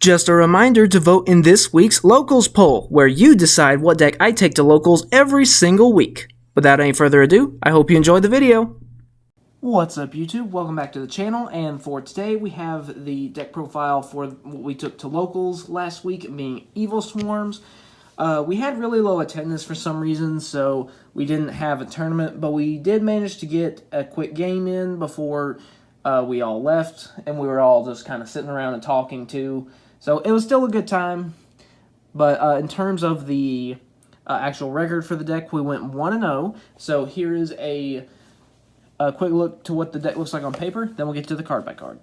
Just a reminder to vote in this week's Locals poll, where you decide what deck I take to Locals every single week. Without any further ado, I hope you enjoyed the video. What's up YouTube? Welcome back to the channel, and for today we have the deck profile for what we took to Locals last week, being Evilswarms. We had really low attendance for some reason, so we didn't have a tournament, but we did manage to get a quick game in before we all left, and we were all just kind of sitting around and talking too. So it was still a good time, but in terms of the actual record for the deck, we went 1-0. So here is a quick look to what the deck looks like on paper, then we'll get to the card by card.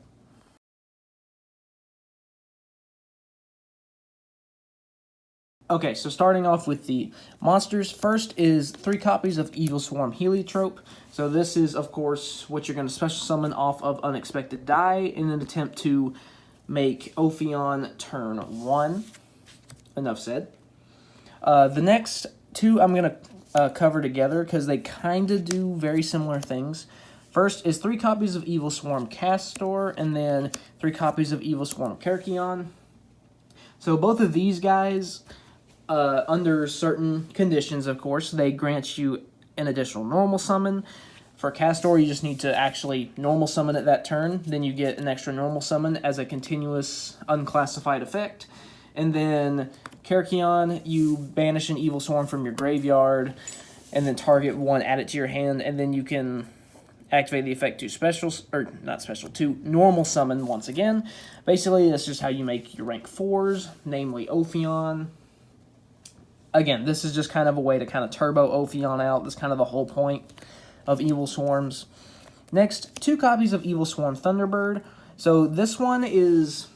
Okay, so starting off with the monsters, first is 3 copies of Evilswarm Heliotrope. So this is, of course, what you're going to special summon off of Unexpected Die in an attempt to make Ophion turn 1. Enough said. The next 2 I'm going to cover together because they kind of do very similar things. First is 3 copies of Evilswarm Castor, and then 3 copies of Evilswarm Kerkion. So both of these guys, under certain conditions, of course, they grant you an additional normal summon. For Castor, you just need to actually normal summon it that turn. Then you get an extra normal summon as a continuous unclassified effect. And then Kerkion, you banish an Evilswarm from your graveyard, and then target one, add it to your hand, and then you can activate the effect to normal summon once again. Basically, that's just how you make your rank 4s, namely Ophion. Again, this is just kind of a way to kind of turbo Ophion out. That's kind of the whole point of Evilswarms. Next, 2 copies of Evilswarm Thunderbird. So this one is,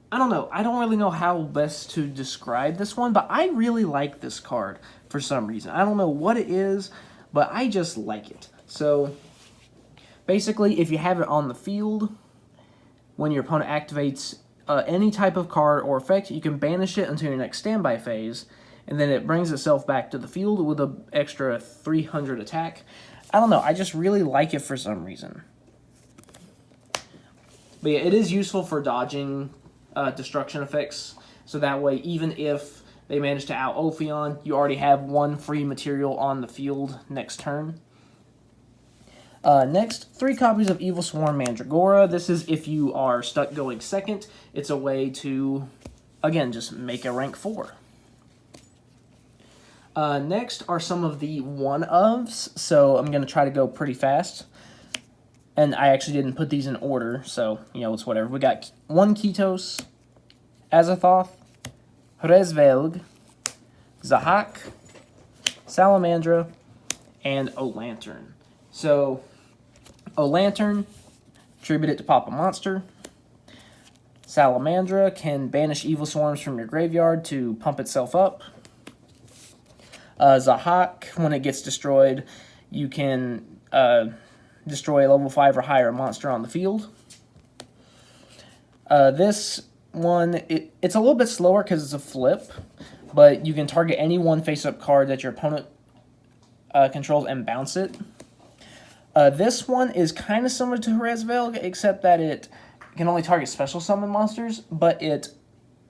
I don't know. I don't really know how best to describe this one, but I really like this card for some reason. I don't know what it is, but I just like it. So basically, if you have it on the field, when your opponent activates any type of card or effect, you can banish it until your next standby phase, and then it brings itself back to the field with an extra 300 attack. I don't know, I just really like it for some reason. But yeah, it is useful for dodging destruction effects, so that way, even if they manage to out Ophion, you already have 1 free material on the field next turn. Next, 3 copies of Evilswarm Mandragora. This is if you are stuck going second. It's a way to, again, just make a rank 4. Next are some of the one-ofs, so I'm going to try to go pretty fast. And I actually didn't put these in order, so, you know, it's whatever. We got 1 Kitos, Azathoth, Rezvelg, Zahak, Salamandra, and O-Lantern. So, O-Lantern, tribute it to pop a monster. Salamandra can banish Evilswarms from your graveyard to pump itself up. Zahak, when it gets destroyed, you can destroy a level 5 or higher monster on the field. This one, it's a little bit slower because it's a flip, but you can target any one face-up card that your opponent controls and bounce it. This one is kind of similar to Rezvelg, except that it can only target special summon monsters, but it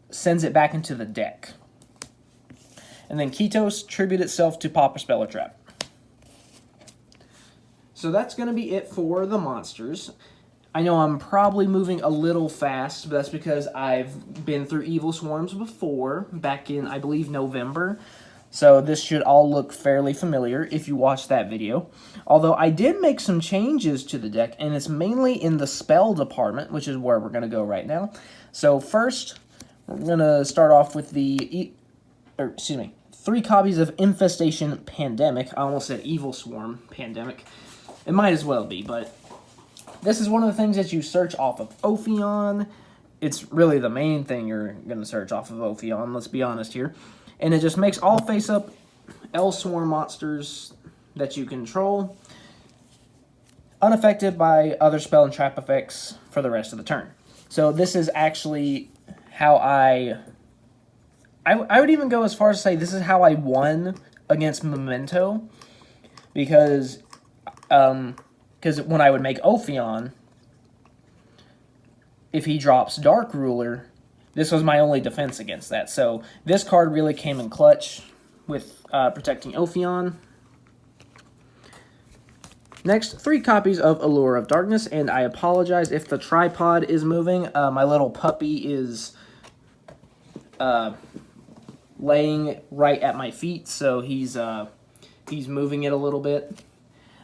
sends it back into the deck. And then Kitos, tribute itself to pop a spell or trap. So that's going to be it for the monsters. I know I'm probably moving a little fast, but that's because I've been through Evilswarms before, back in, I believe, November. So this should all look fairly familiar if you watched that video. Although I did make some changes to the deck, and it's mainly in the spell department, which is where we're going to go right now. So first, we're going to start off with the, 3 copies of Infestation Pandemic. I almost said Evilswarm Pandemic. It might as well be, but this is one of the things that you search off of Ophion. It's really the main thing you're going to search off of Ophion, let's be honest here. And it just makes all face-up Evilswarm monsters that you control unaffected by other spell and trap effects for the rest of the turn. So this is actually how I would even go as far as to say this is how I won against Memento, because when I would make Ophion, if he drops Dark Ruler, this was my only defense against that. So this card really came in clutch with protecting Ophion. Next, 3 copies of Allure of Darkness, and I apologize if the tripod is moving. My little puppy is laying right at my feet, so he's moving it a little bit.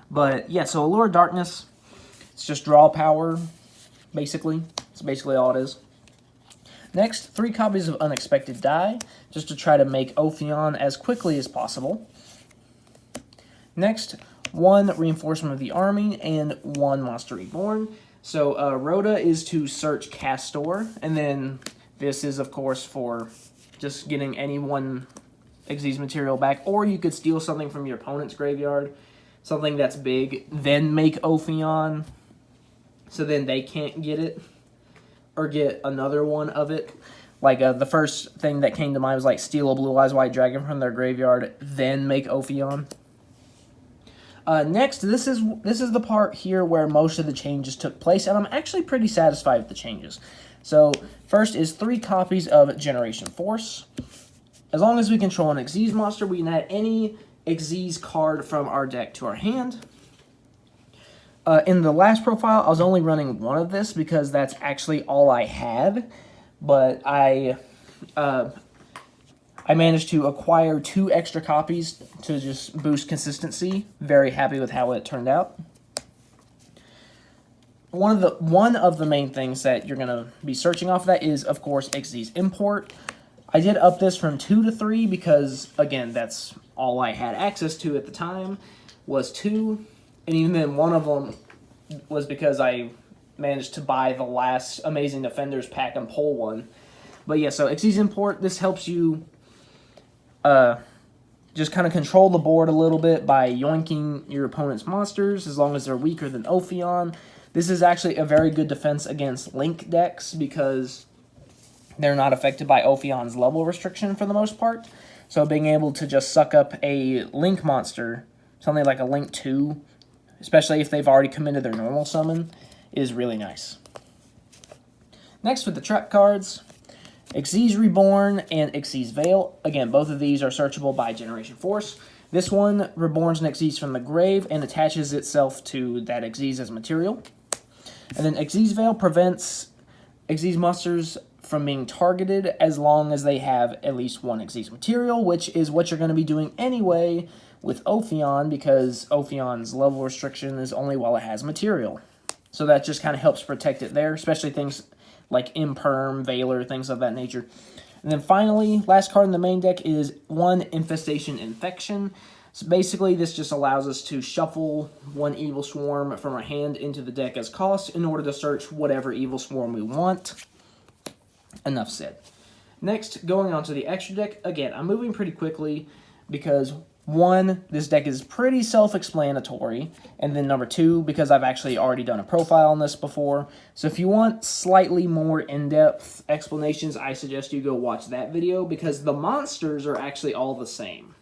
But yeah, so Allure of Darkness, it's just draw power, basically. That's basically all it is. Next, 3 copies of Unexpected Die, just to try to make Ophion as quickly as possible. Next, 1 Reinforcement of the Army and 1 Monster Reborn. So Rhoda is to search Castor, and then this is, of course, for just getting any 1 Xyz material back, or you could steal something from your opponent's graveyard, something that's big, then make Ophion, so then they can't get it, or get another one of it. Like, the first thing that came to mind was, like, steal a Blue Eyes White Dragon from their graveyard, then make Ophion. Next, this is the part here where most of the changes took place, and I'm actually pretty satisfied with the changes. So, first is 3 copies of Generation Force. As long as we control an Xyz monster, we can add any Xyz card from our deck to our hand. In the last profile, I was only running 1 of this because that's actually all I had, but I managed to acquire 2 extra copies to just boost consistency. Very happy with how it turned out. One of the main things that you're going to be searching off of that is, of course, Xyz Import. I did up this from 2 to 3 because, again, that's all I had access to at the time was 2. And even then, one of them was because I managed to buy the last Amazing Defenders pack and pull one. But yeah, so Xyz Import, this helps you just kind of control the board a little bit by yoinking your opponent's monsters as long as they're weaker than Ophion. This is actually a very good defense against Link decks because they're not affected by Ophion's level restriction for the most part. So being able to just suck up a Link monster, something like a Link 2, especially if they've already committed their normal summon, is really nice. Next, with the trap cards, Xyz Reborn and Xyz Veil. Again, both of these are searchable by Generation Force. This one reborns an Xyz from the grave and attaches itself to that Xyz as material. And then Xyz Veil prevents Xyz monsters from being targeted as long as they have at least 1 Xyz material, which is what you're going to be doing anyway with Ophion, because Ophion's level restriction is only while it has material. So that just kind of helps protect it there, especially things like Imperm, Veiler, things of that nature. And then finally, last card in the main deck is 1 Infestation Infection. So basically, this just allows us to shuffle 1 Evilswarm from our hand into the deck as cost in order to search whatever Evilswarm we want. Enough said. Next, going on to the extra deck. Again, I'm moving pretty quickly because 1, this deck is pretty self-explanatory, and then number 2, because I've actually already done a profile on this before. So if you want slightly more in-depth explanations, I suggest you go watch that video, because the monsters are actually all the same.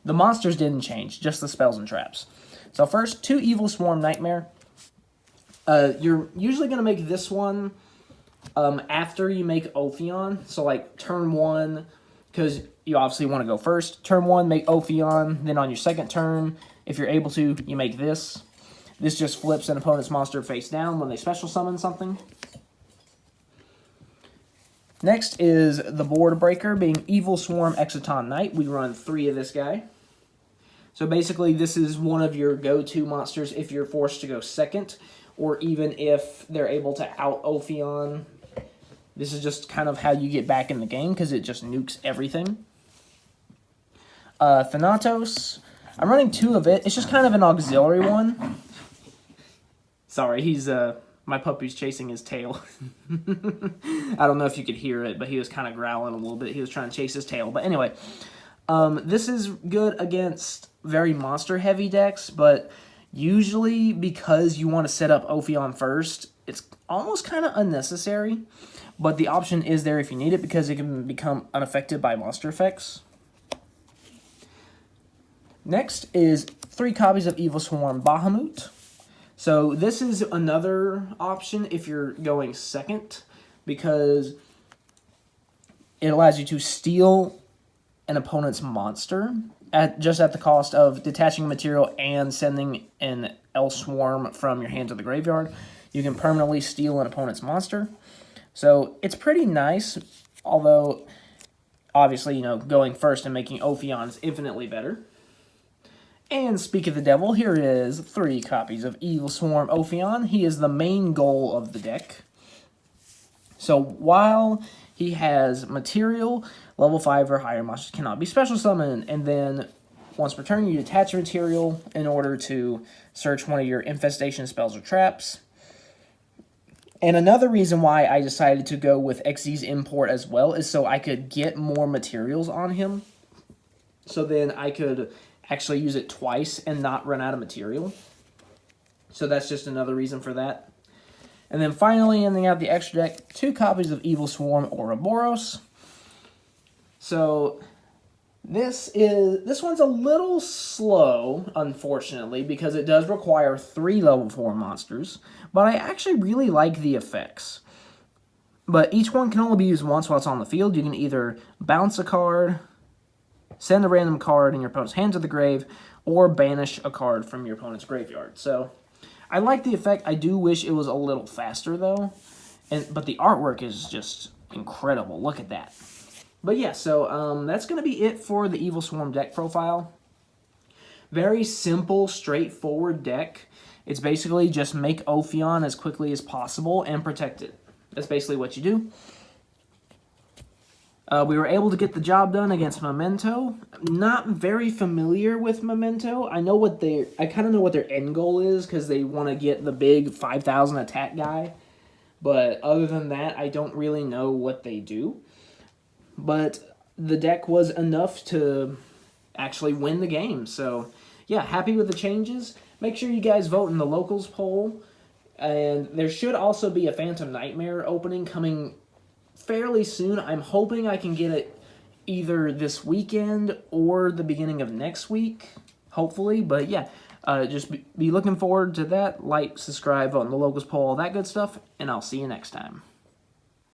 The monsters didn't change, just the spells and traps. So first, 2 Evilswarm Nightmare. You're usually going to make this one after you make Ophion, so like turn 1, because you obviously want to go first. Turn 1, make Ophion. Then on your second turn, if you're able to, you make this. This just flips an opponent's monster face down when they special summon something. Next is the board breaker, being Evilswarm Exciton Knight. We run 3 of this guy. So basically, this is one of your go-to monsters if you're forced to go second, or even if they're able to out Ophion. This is just kind of how you get back in the game, because it just nukes everything. Thanatos. I'm running 2 of it. It's just kind of an auxiliary one. Sorry, he's my puppy's chasing his tail. I don't know if you could hear it, but he was kind of growling a little bit. He was trying to chase his tail. But anyway, this is good against very monster-heavy decks, but usually because you want to set up Ophion first, it's almost kind of unnecessary. But the option is there if you need it, because it can become unaffected by monster effects. Next is 3 copies of Evilswarm Bahamut. So this is another option if you're going second, because it allows you to steal an opponent's monster just at the cost of detaching material and sending an Evilswarm from your hand to the graveyard. You can permanently steal an opponent's monster. So it's pretty nice, although obviously, you know, going first and making Ophion is infinitely better. And speak of the devil, here is 3 copies of Evilswarm Ophion. He is the main goal of the deck. So while he has material, level 5 or higher monsters cannot be special summoned. And then once per turn, you detach your material in order to search one of your infestation spells or traps. And another reason why I decided to go with XZ's import as well is so I could get more materials on him. So then I could actually use it twice and not run out of material. So that's just another reason for that. And then finally, ending out the extra deck, 2 copies of Evilswarm Ouroboros. So this one's a little slow, unfortunately, because it does require 3 level 4 monsters. But I actually really like the effects. But each one can only be used once while it's on the field. You can either bounce a card, send a random card in your opponent's hand to the grave, or banish a card from your opponent's graveyard. So I like the effect. I do wish it was a little faster, though. But the artwork is just incredible. Look at that. But yeah, so that's going to be it for the Evilswarm deck profile. Very simple, straightforward deck. It's basically just make Ophion as quickly as possible and protect it. That's basically what you do. We were able to get the job done against Memento. Not very familiar with Memento. I kind of know what their end goal is because they want to get the big 5,000 attack guy. But other than that, I don't really know what they do. But the deck was enough to actually win the game. So yeah, happy with the changes. Make sure you guys vote in the locals poll. And there should also be a Phantom Nightmare opening coming fairly soon. I'm hoping I can get it either this weekend or the beginning of next week, hopefully. But yeah, just be looking forward to that. Like, subscribe, vote in the locals poll, all that good stuff, and I'll see you next time.